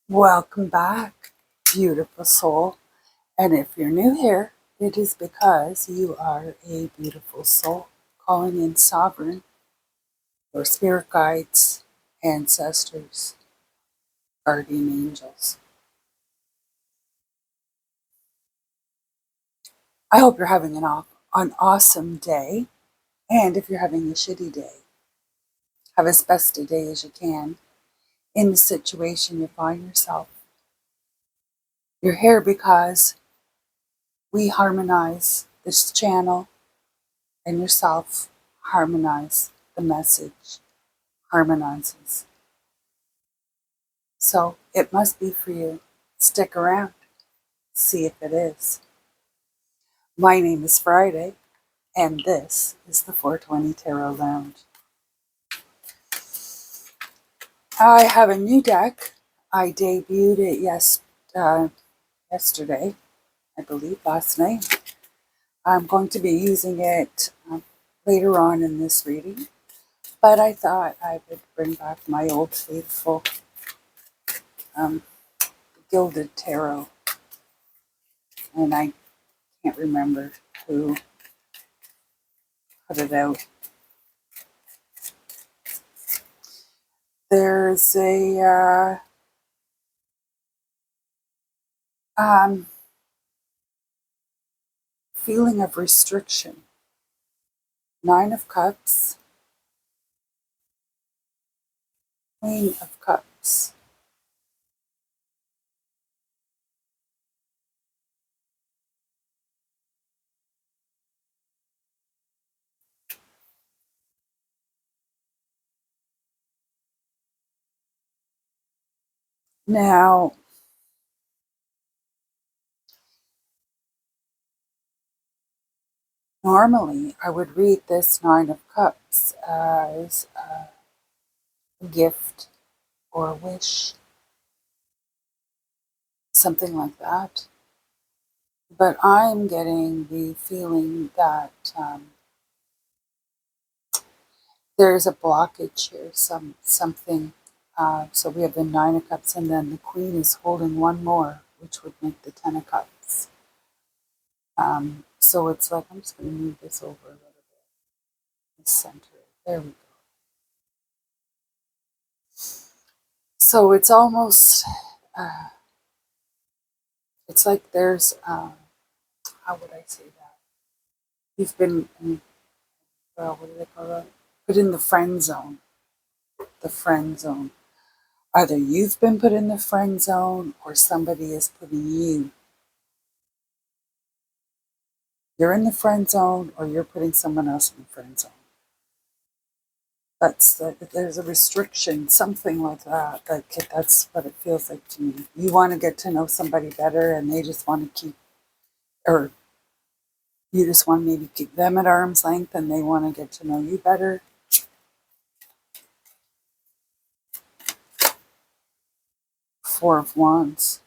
Welcome back, beautiful soul. And if you're new here, it is because you are a beautiful soul calling in sovereign, your spirit guides, ancestors, guardian angels. I hope you're having an awesome day. And if you're having a shitty day, have as best a day as you can in the situation you find yourself. You're here because we harmonize this channel and yourself harmonize the message harmonizes. So it must be for you. Stick around, see if it is. My name is Friday, and this is the 420 Tarot Lounge. I have a new deck. I debuted it yesterday, I believe, last night. I'm going to be using it later on in this reading, but I thought I would bring back my old faithful Gilded Tarot, and I can't remember who put it out. There's a feeling of restriction. 9 of Cups, Queen of Cups. Now, normally I would read this 9 of Cups as a gift or a wish, something like that. But I'm getting the feeling that there's a blockage here, something. So we have the 9 of Cups, and then the Queen is holding one more, which would make the 10 of Cups. So it's like, I'm just going to move this over a little bit. The center. There we go. So it's almost, it's like there's, how would I say that? You've been, well, what do they call that? Put in the friend zone. The friend zone. Either you've been put in the friend zone or somebody is putting you. You're in the friend zone or you're putting someone else in the friend zone. There's a restriction, something like that. That's what it feels like to me. You want to get to know somebody better and they just want to keep, or you just want to maybe keep them at arm's length and they want to get to know you better. Four of Wands.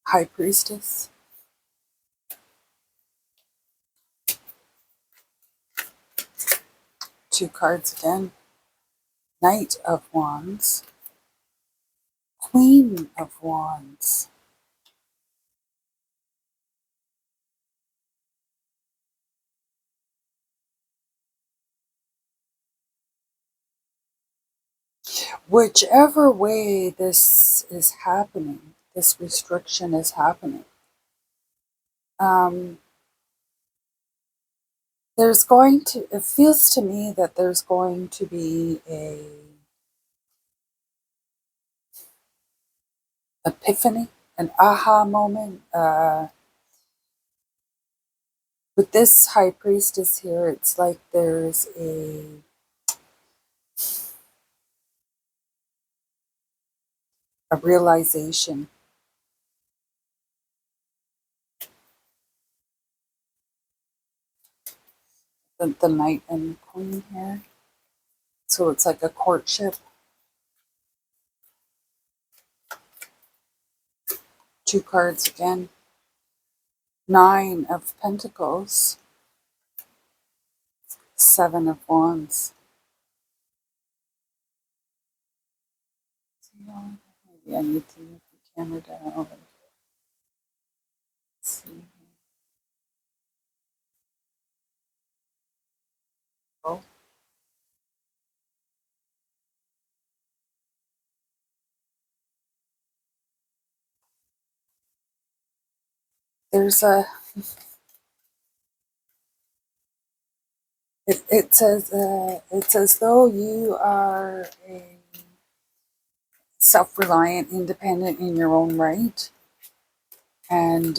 High Priestess. Two cards again. Knight of Wands. Queen of Wands. Whichever way this is happening, this restriction is happening, there's going to, it feels to me that there's going to be a epiphany, an aha moment. With this High Priestess here, it's like there's a realization. The Knight and the Queen here. So it's like a courtship. Two cards again. 9 of Pentacles. Seven of Wands. Maybe I need to move the camera down. Let's see. Oh, there's a. It's as though you are a self-reliant, independent in your own right, and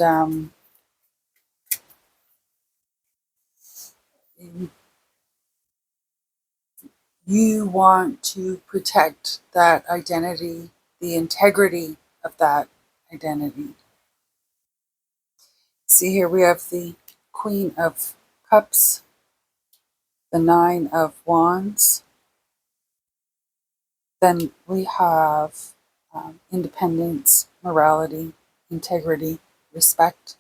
you want to protect that identity, the integrity of that identity. See, here we have the Queen of Cups, the Nine of Wands. Then we have independence, morality, integrity, respect.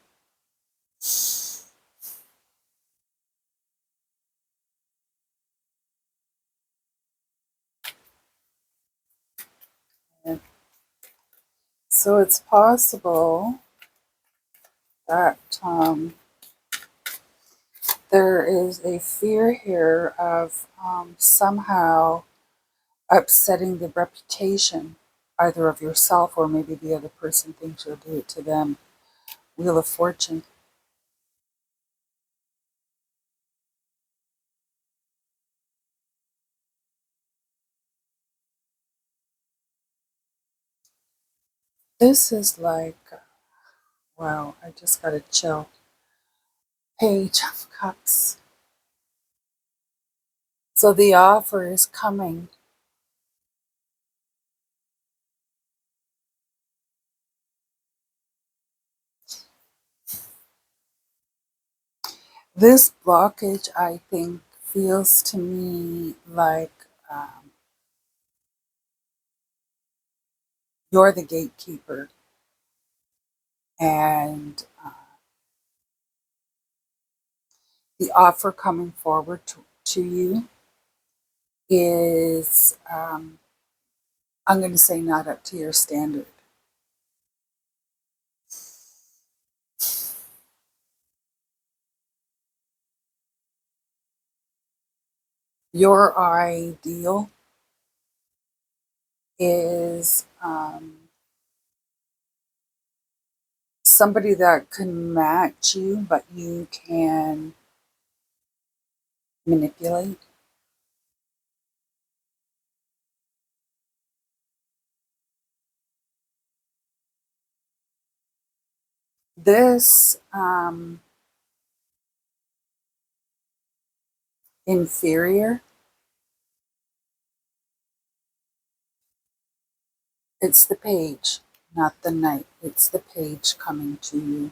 And so it's possible that there is a fear here of somehow upsetting the reputation either of yourself or maybe the other person thinks you'll do it to them. Wheel of Fortune. This is like, wow, I just got a chill. Page of Cups. So the offer is coming. This blockage, I think, feels to me like you're the gatekeeper, and the offer coming forward to you is, I'm going to say, not up to your standard. Your ideal is somebody that can match you, but you can manipulate. This inferior, it's the page, not the knight. It's the page coming to you.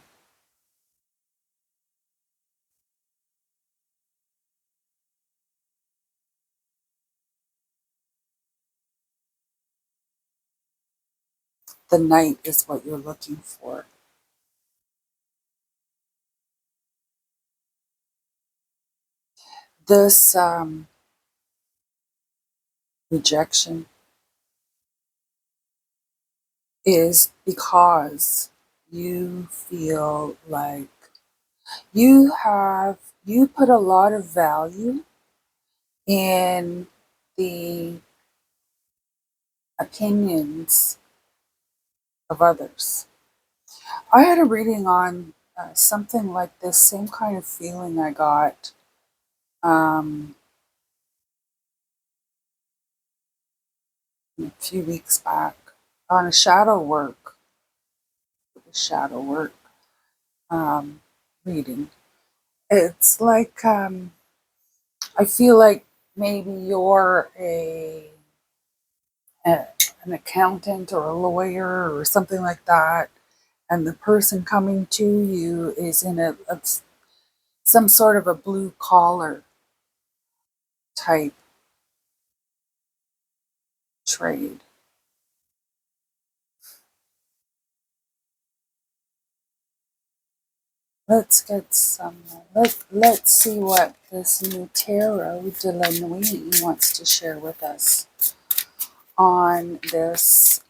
The knight is what you're looking for. This rejection is because you feel like you put a lot of value in the opinions of others. I had a reading on something like this, same kind of feeling I got um, a few weeks back on a shadow work um, reading. It's like I feel like maybe you're a an accountant or a lawyer or something like that, and the person coming to you is in some sort of a blue collar type trade. Let's get some, let's see what this new tarot de la nuit wants to share with us on this.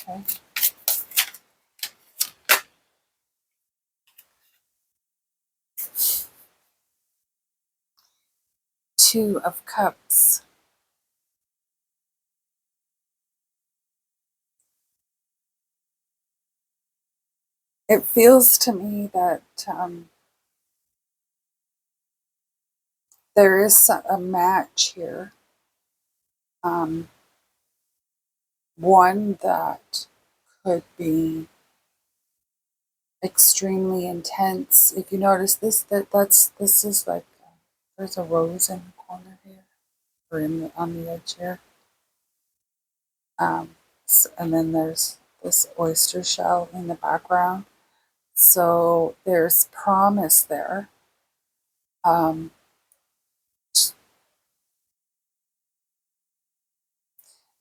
Okay. Two of Cups. It feels to me that there is a match here. One that could be extremely intense. If you notice this, this is like there's a rose in the corner here, or on the edge here, and then there's this oyster shell in the background. So there's promise there. Um,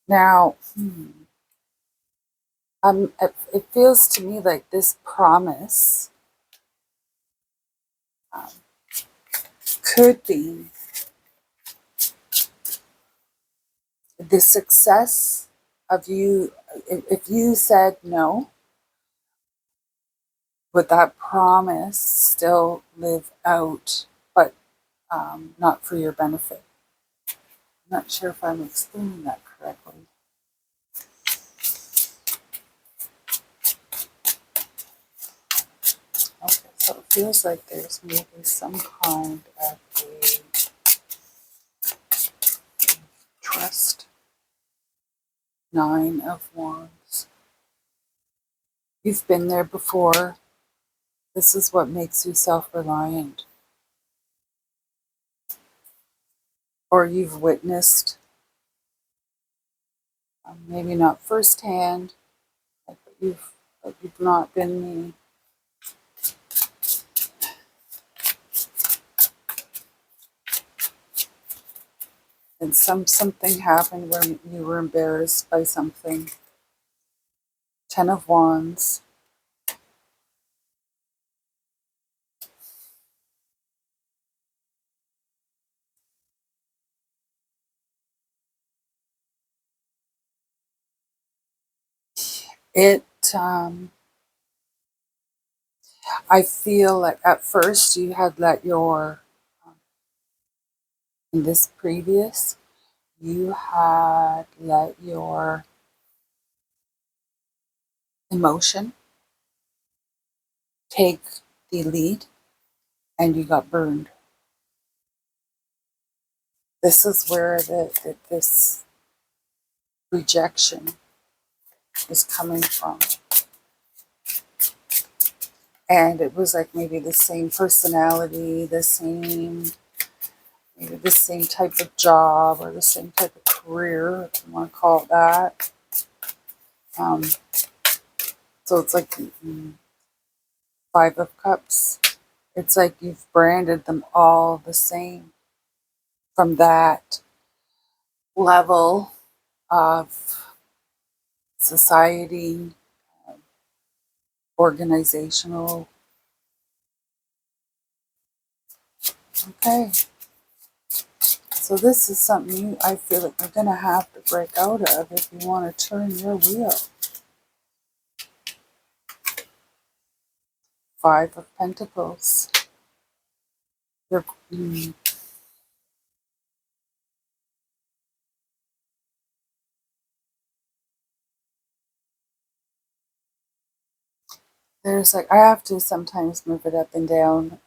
now, it feels to me like this promise um, could be the success of you. If you said no, would that promise still live out, but not for your benefit? I'm not sure if I'm explaining that correctly. Okay, so it feels like there's maybe some kind of a trust. Nine of Wands. You've been there before. This is what makes you self-reliant. Or you've witnessed, maybe not firsthand, but you've not been the and something happened where you were embarrassed by something. Ten of Wands. It I feel like at first you had let your in this previous you had let your emotion take the lead and you got burned. This is where this rejection is coming from. And it was like maybe the same personality, maybe the same type of job or the same type of career, if you want to call it that. Um, so it's like Five of Cups. It's like you've branded them all the same from that level of society, organizational. Okay. So this is something I feel like you're going to have to break out of if you want to turn your wheel. Five of Pentacles. You're, there's like, I have to sometimes move it up and down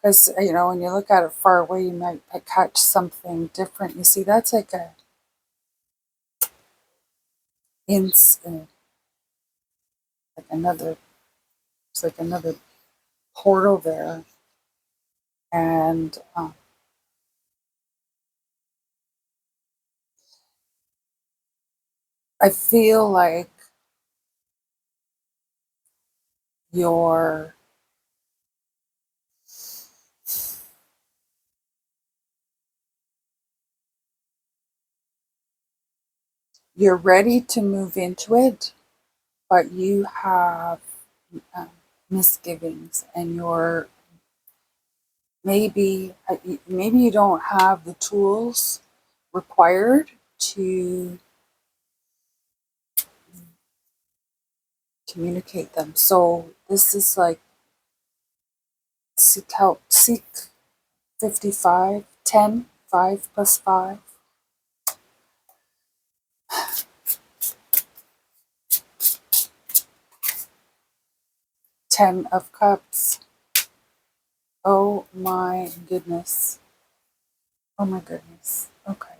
because, when you look at it far away, you might catch something different. You see, that's like like another, it's like another portal there. And I feel like you're ready to move into it, but you have uh, misgivings, and your maybe you don't have the tools required to communicate them. So this is like seek help, seek 55, 10, 5 plus 5, 10 of cups. Oh my goodness. Oh my goodness. Okay.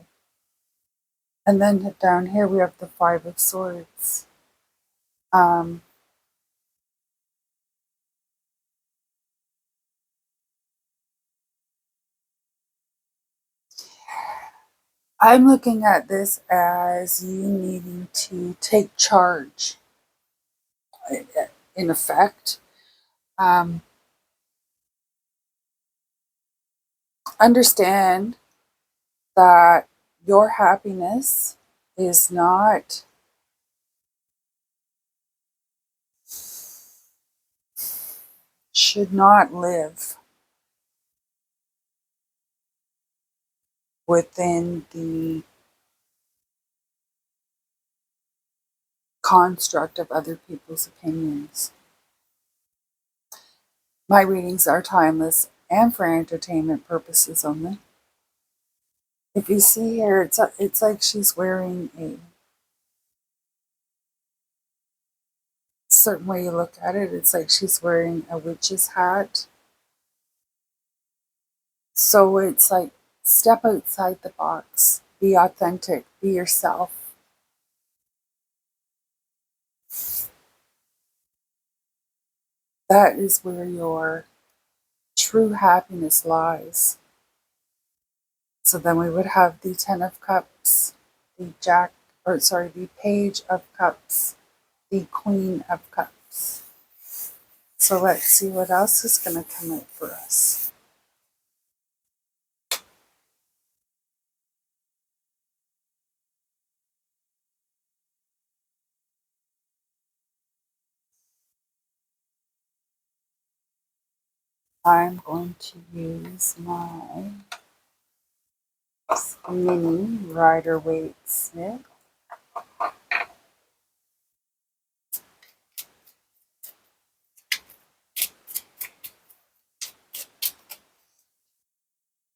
And then down here we have the 5 of swords. Um, I'm looking at this as you needing to take charge, in effect. Um, Understand that your happiness is not should not live within the construct of other people's opinions. My readings are timeless and for entertainment purposes only. If you see here, it's like she's wearing a certain way you look at it. It's like she's wearing a witch's hat. So it's like step outside the box, be authentic, be yourself. That is where your true happiness lies. So then we would have the 10 of cups, the page of cups, the queen of cups. So let's see what else is going to come out for us. I'm going to use my mini Rider-Waite Smith.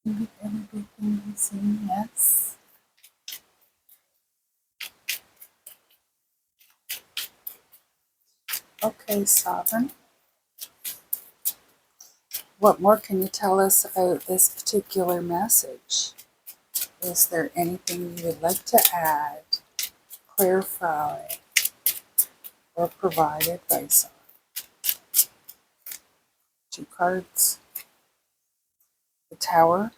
Everything is in yes. Okay, Sovereign. What more can you tell us about this particular message? Is there anything you would like to add, clarify, or provide advice on? 2 cards. The Tower,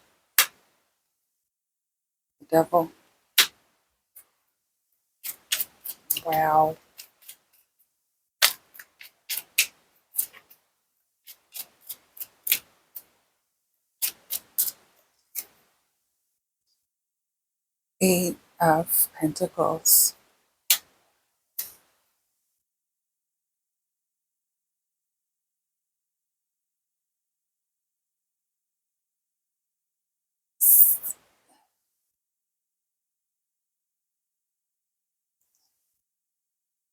the Devil. Wow. Eight of Pentacles.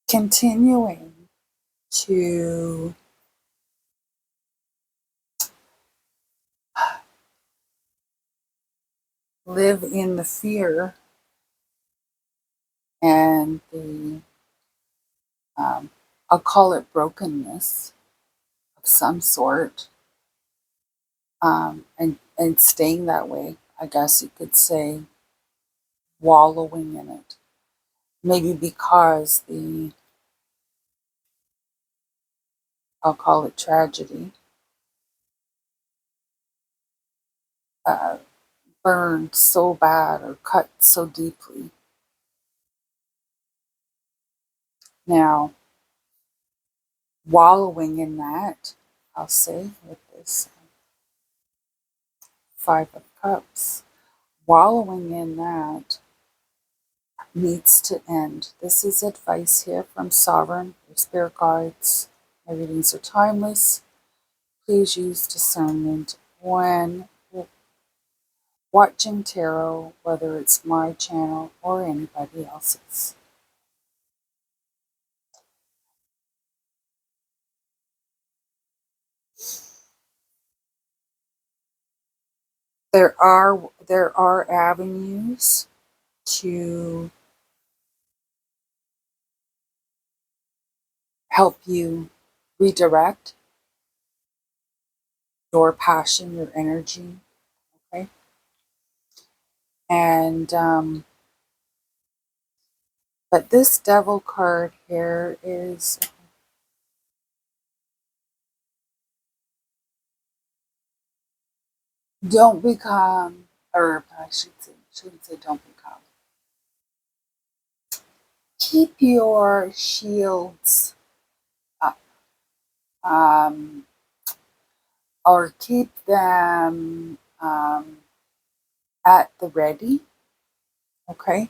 Continuing to live in the fear and the, I'll call it brokenness of some sort, and staying that way, I guess you could say, wallowing in it. Maybe because I'll call it tragedy, uh, burned so bad or cut so deeply. Now, wallowing in that, I'll say with this 5 of Cups, wallowing in that needs to end. This is advice here from Sovereign, your spirit guides, My readings are timeless. Please use discernment when watching tarot, whether it's my channel or anybody else's. There are avenues to help you redirect your passion, your energy, okay? And but this devil card here is, don't become, or I shouldn't say don't become. Keep your shields up, um, or keep them at the ready. Okay,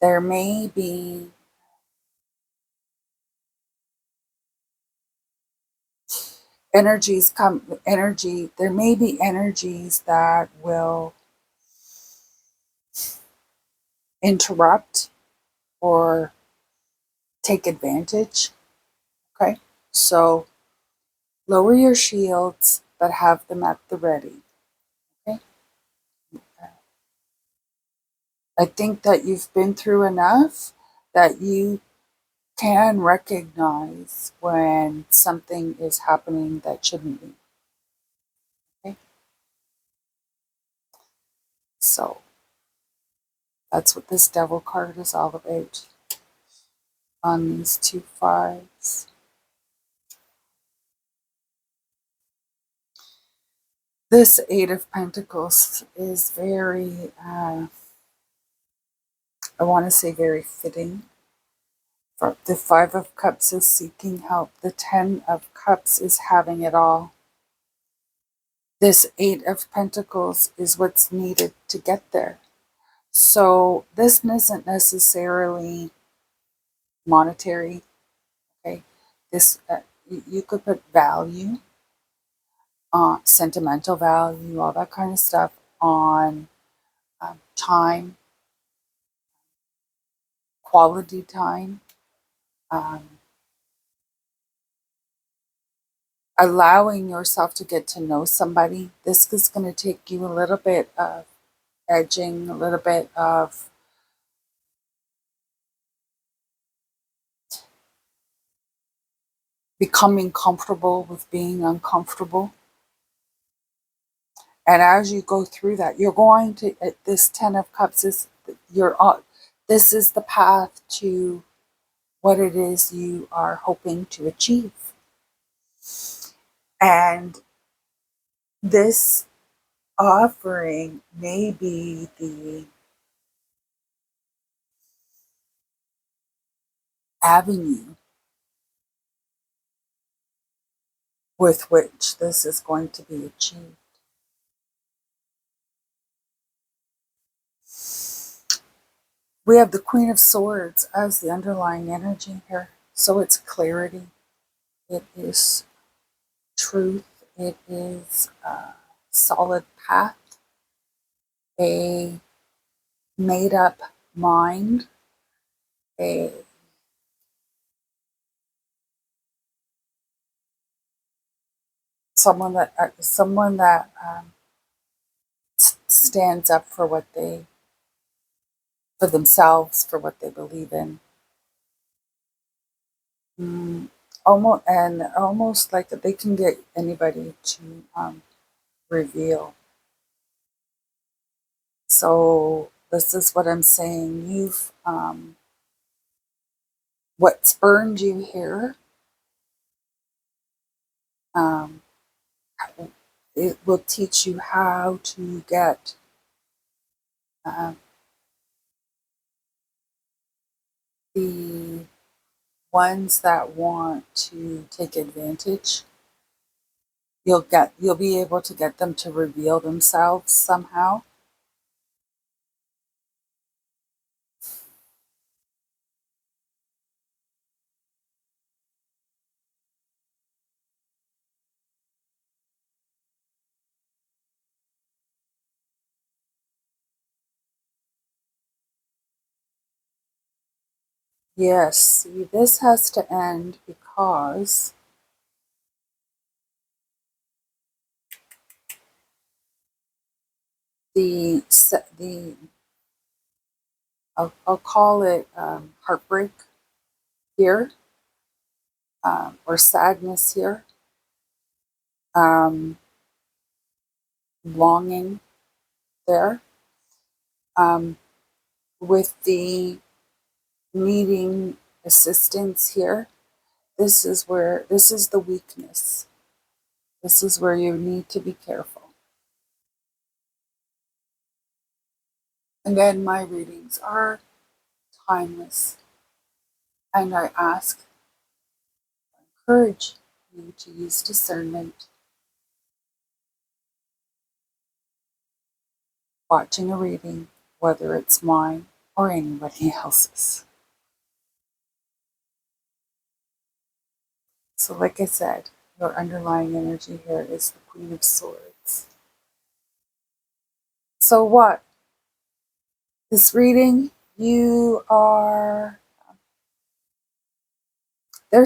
there may be energy. There may be energies that will interrupt or take advantage. Okay, so lower your shields, but have them at the ready. Okay, I think that you've been through enough that you can recognize when something is happening that shouldn't be. Okay, so that's what this devil card is all about on these two fives. This Eight of Pentacles is very, I want to say very fitting. For the Five of Cups is seeking help. The Ten of Cups is having it all. This Eight of Pentacles is what's needed to get there. So this isn't necessarily monetary, okay? This, you could put value, sentimental value, all that kind of stuff on time, quality time, um, allowing yourself to get to know somebody. This is going to take you a little bit of edging, a little bit of becoming comfortable with being uncomfortable. And as you go through that, you're going to, this Ten of Cups is, you're on, this is the path to what it is you are hoping to achieve. And this offering may be the avenue with which this is going to be achieved. We have the Queen of Swords as the underlying energy here. So it's clarity. It is truth. It is a solid path. A made up mind. A someone that stands up for what they, for themselves, for what they believe in. Almost like they can get anybody to reveal. So this is what I'm saying. You've what spurned you here. Um, it will teach you how to get um, the ones that want to take advantage. You'll be able to get them to reveal themselves somehow. Yes, see, this has to end because the I'll call it heartbreak here, or sadness here, um, longing there, um, with the needing assistance here. This is the weakness. This is where you need to be careful. Again, my readings are timeless, and I encourage you to use discernment watching a reading, whether it's mine or anybody else's. So, like I said, your underlying energy here is the Queen of Swords. So, what? This reading, there's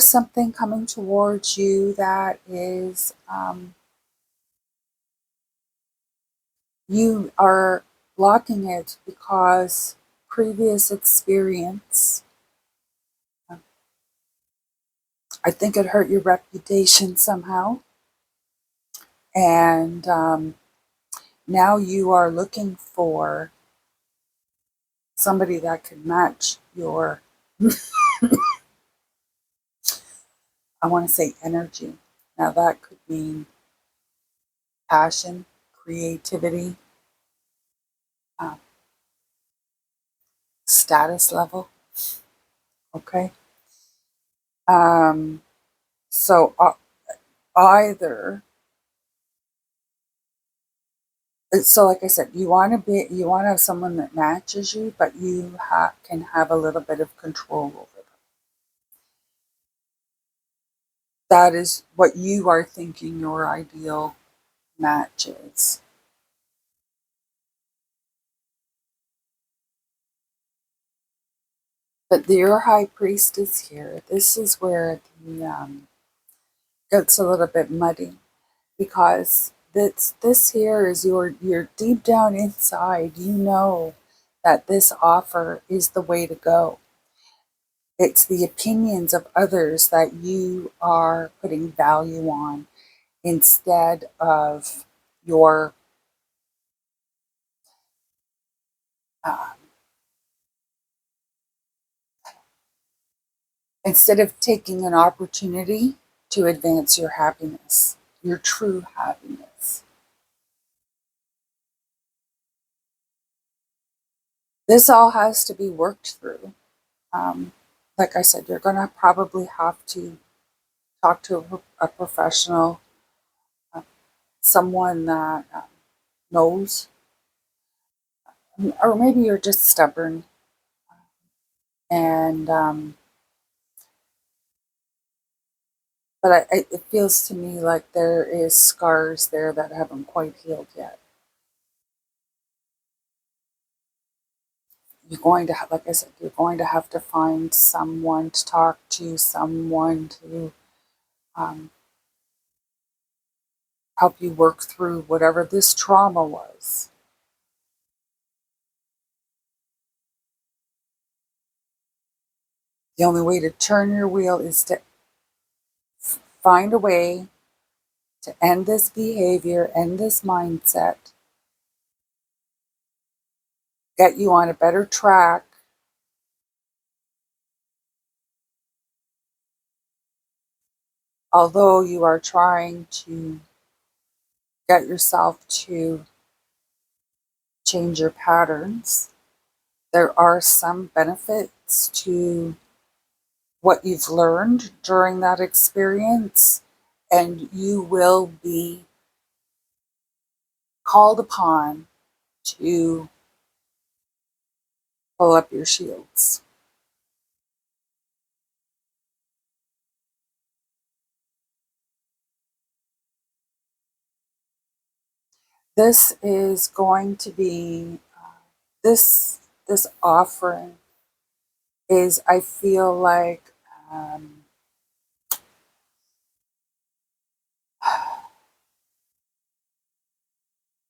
something coming towards you that is, you are blocking it because previous experience, I think it hurt your reputation somehow. And now you are looking for somebody that could match your, I want to say energy. Now that could mean passion, creativity, uh, status level. Okay. Um, so either, so like I said, you want to have someone that matches you, but you can have a little bit of control over them. That is what you are thinking your ideal match is. But your high priest is here. This is where the gets a little bit muddy, because this here is your deep down inside. You know that this offer is the way to go. It's the opinions of others that you are putting value on instead of your uh, instead of taking an opportunity to advance your happiness, your true happiness. This all has to be worked through. Um, like I said, you're going to probably have to talk to a professional, uh, someone that knows, or maybe you're just stubborn, and but it feels to me like there is scars there that haven't quite healed yet. You're going to have, like I said, you're going to have to find someone to talk to, someone to um, help you work through whatever this trauma was. The only way to turn your wheel is to find a way to end this behavior, end this mindset, get you on a better track, although you are trying to get yourself to change your patterns. There are some benefits to what you've learned during that experience, and you will be called upon to pull up your shields. This is going to be this offering is I feel like um,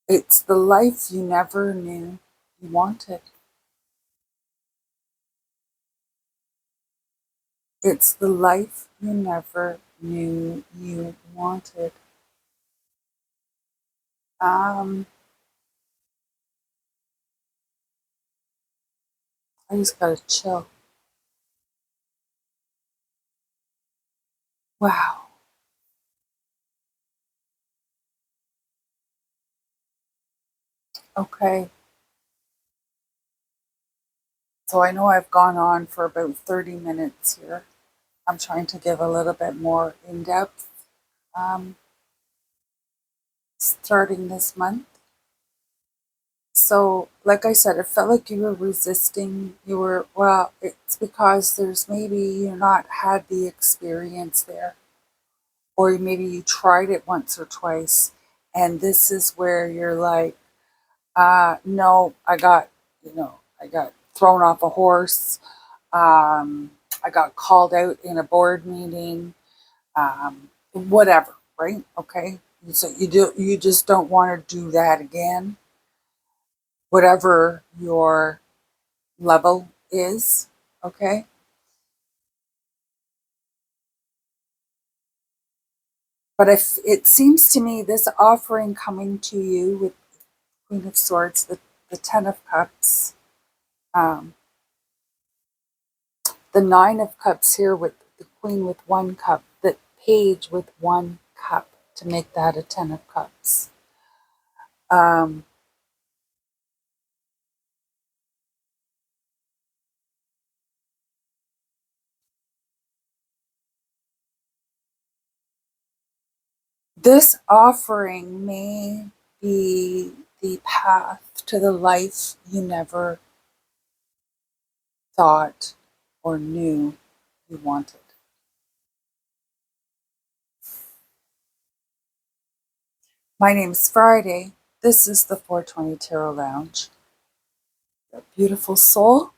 it's the life you never knew you wanted. It's the life you never knew you wanted. Um, I just gotta chill. Wow. Okay. So I know I've gone on for about 30 minutes here. I'm trying to give a little bit more in depth um, starting this month. So, like I said, it felt like you were resisting. Well, it's because there's maybe you not had the experience there, or maybe you tried it once or twice, and this is where you're like, no, I got thrown off a horse. I got called out in a board meeting, whatever, right? Okay. So you just don't want to do that again, whatever your level is, okay? But if it seems to me this offering coming to you with Queen of Swords, the Ten of Cups, um, the Nine of Cups here with the Queen with one cup, the Page with one cup to make that a Ten of Cups. Um, this offering may be the path to the life you never thought or knew you wanted. My name's Friday. This is the 420 Tarot Lounge. A beautiful soul.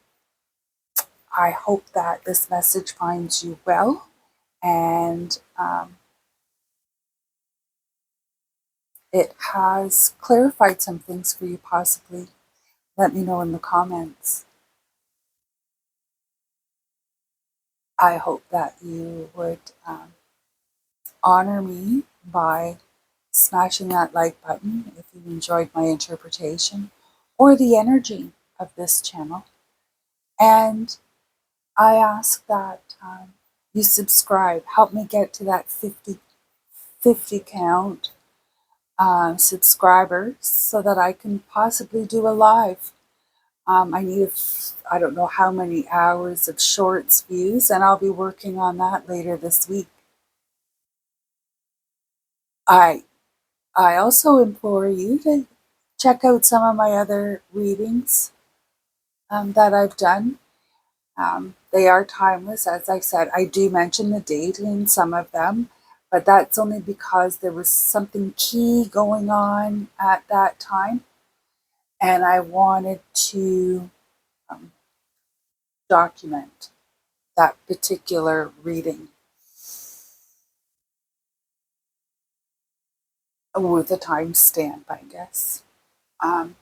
I hope that this message finds you well and it has clarified some things for you, possibly. Let me know in the comments. I hope that you would honor me by smashing that like button if you enjoyed my interpretation or the energy of this channel. And I ask that you subscribe. Help me get to that 50 count subscribers so that I can possibly do a live. I need, I don't know how many hours of shorts views, and I'll be working on that later this week. I I also implore you to check out some of my other readings that I've done. They are timeless. As I said, I do mention the date in some of them, but that's only because there was something key going on at that time, and I wanted to um, document that particular reading with a timestamp, I guess. Um,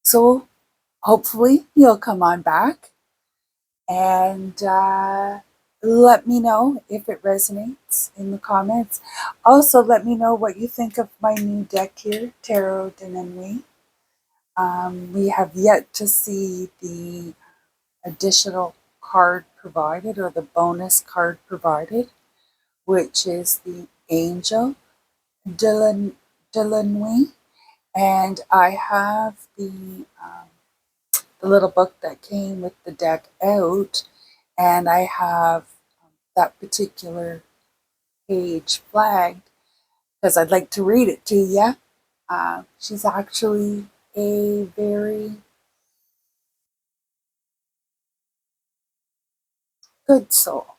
so hopefully you'll come on back and let me know if it resonates in the comments. Also, let me know what you think of my new deck here, Tarot de Nuit. We have yet to see the additional card provided or the bonus card provided, which is the Angel de la Nuit. And I have the little book that came with the deck out, and I have that particular page flagged because I'd like to read it to you. She's actually a very good soul.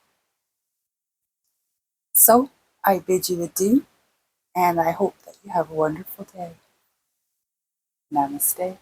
So I bid you adieu, and I hope that you have a wonderful day. Namaste.